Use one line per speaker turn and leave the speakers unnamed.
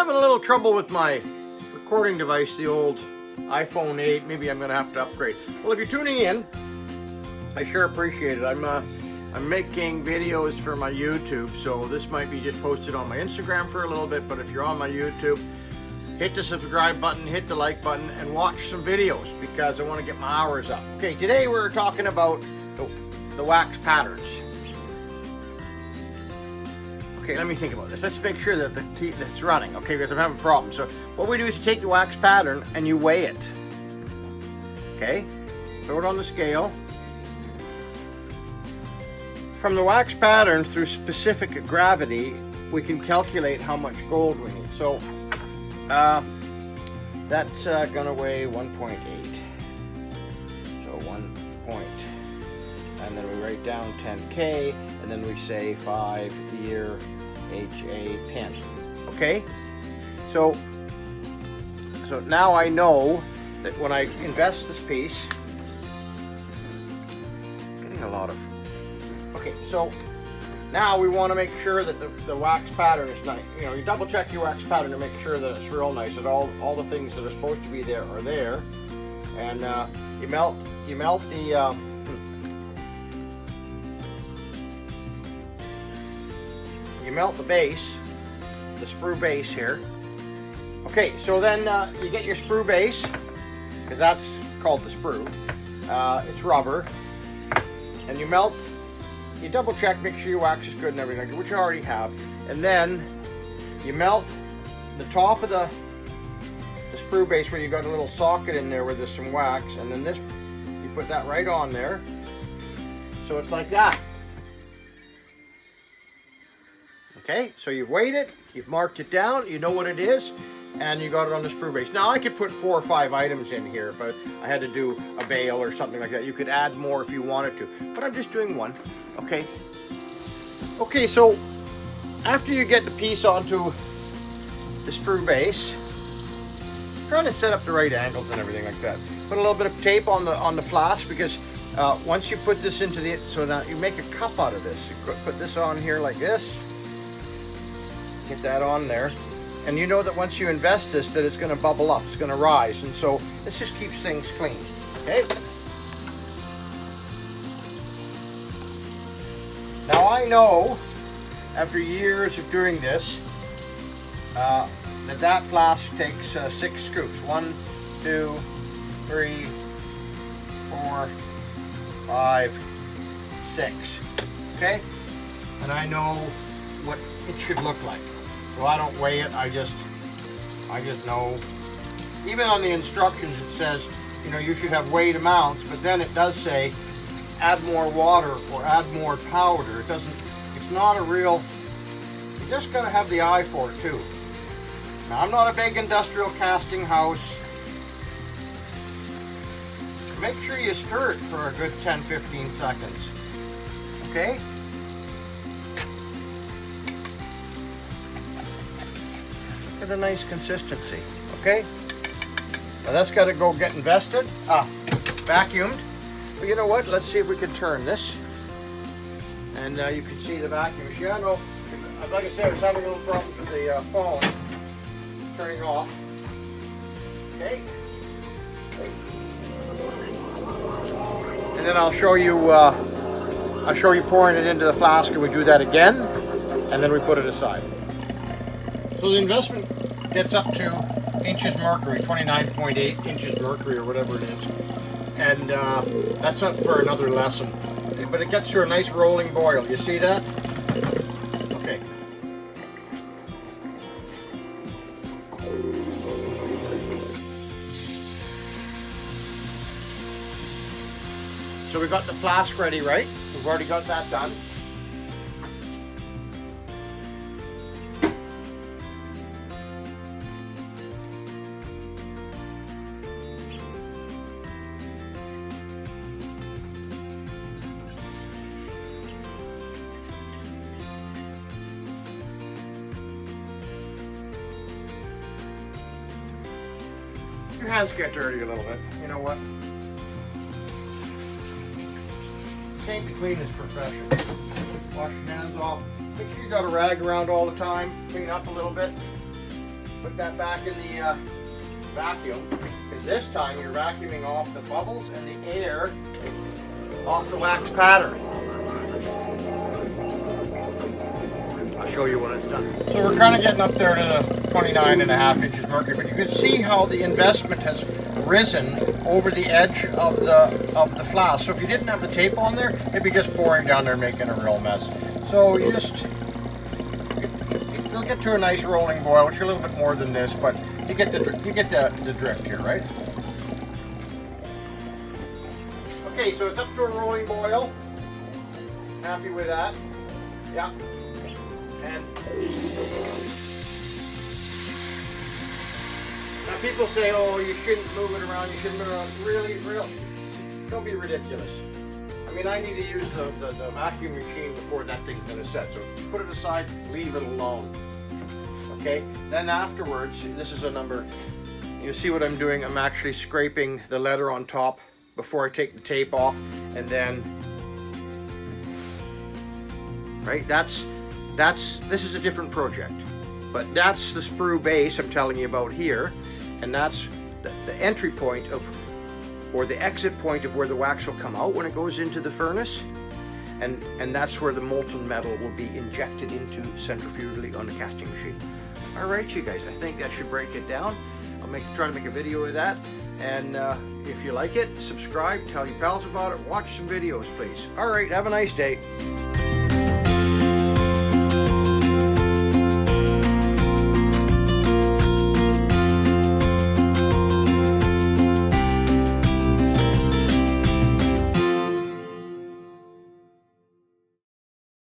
having a little trouble with my recording device, the old iPhone 8. Maybe I'm gonna have to upgrade. Well, if you're tuning in, I sure appreciate it. I'm making videos for my YouTube, so this might be just posted on my Instagram for a little bit, but if you're on my YouTube, hit the subscribe button, hit the like button, and watch some videos because I want to get my hours up. Okay, today we're talking about the wax patterns. Okay, let me think about this. Let's make sure that it's running, okay, because I'm having a problem. So what we do is you take the wax pattern and you weigh it. Okay, throw it on the scale. From the wax pattern through specific gravity, we can calculate how much gold we need. So that's gonna weigh 1.8. So 1 point. And then we write down 10K, and then we say 5-year HA pin. Okay? So now I know that when I invest this piece, getting a lot of. Okay, so now we want to make sure that the wax pattern is nice. You know, you double check your wax pattern to make sure that it's real nice, that all the things that are supposed to be there are there. And you melt the you melt the base, the sprue base here. Okay, so then you get your sprue base, because that's called the sprue. It's rubber, and you melt. You double check, make sure your wax is good and everything, which you already have. And then you melt the top of the sprue base where you got a little socket in there where there's some wax, and then this, you put that right on there. So it's like that. Okay, so you've weighed it, you've marked it down, you know what it is, and you got it on the sprue base. Now I could put 4 or 5 items in here if I had to do a bale or something like that. You could add more if you wanted to, but I'm just doing one. Okay. Okay, so after you get the piece onto the sprue base, trying to set up the right angles and everything like that. Put a little bit of tape on the flask, because once you put this into the, so now you make a cup out of this. You put this on here like this. Get that on there, and you know that once you invest this, that it's going to bubble up, it's going to rise, and so this just keeps things clean. Okay. Now I know, after years of doing this, that flask takes 6 scoops. 1, 2, 3, 4, 5, 6. Okay, and I know what it should look like. So I don't weigh it, I just know. Even on the instructions it says, you know, you should have weighed amounts, but then it does say add more water or add more powder. It doesn't, it's not a real, you just gotta have the eye for it too. Now I'm not a big industrial casting house. Make sure you stir it for a good 10-15 seconds. Okay? Get a nice consistency, okay? Now that's got to go get invested, vacuumed. But you know what? Let's see if we can turn this, and you can see the vacuum machine. I know, like I said, I was having a little problem with the phone turning off. Okay. And then I'll show you pouring it into the flask, and we do that again, and then we put it aside. So the investment gets up to inches mercury, 29.8 inches mercury or whatever it is. And that's up for another lesson. But it gets to a nice rolling boil. You see that? Okay. So we got the flask ready, right? We've already got that done. Your hands get dirty a little bit. You know what? Can't be clean as profession. Wash your hands off. Make sure you got a rag around all the time. Clean up a little bit. put that back in the vacuum, because this time you're vacuuming off the bubbles and the air off the wax pattern. I'll show you when it's done. So we're kind of getting up there to the 29.5 inches mercury, but you can see how the investment has risen over the edge of the flask. So if you didn't have the tape on there, it'd be just pouring down there making a real mess. So you just, you'll get to a nice rolling boil, which is a little bit more than this, but you get the drift here, right? Okay, so it's up to a rolling boil. Happy with that? Yeah. And now people say, oh, you shouldn't move it around, you shouldn't move it around. Really? Don't be ridiculous. I mean, I need to use the vacuum machine before that thing's gonna set. So put it aside, leave it alone. Okay? Then afterwards, this is a number, you see what I'm doing? I'm actually scraping the leather on top before I take the tape off, and then, right? This is a different project, but that's the sprue base I'm telling you about here, and that's the entry point of, or the exit point of where the wax will come out when it goes into the furnace, and that's where the molten metal will be injected into centrifugally on the casting machine. All right, you guys, I think that should break it down. I'll try to make a video of that, and if you like it, subscribe, tell your pals about it, watch some videos, please. All right, have a nice day.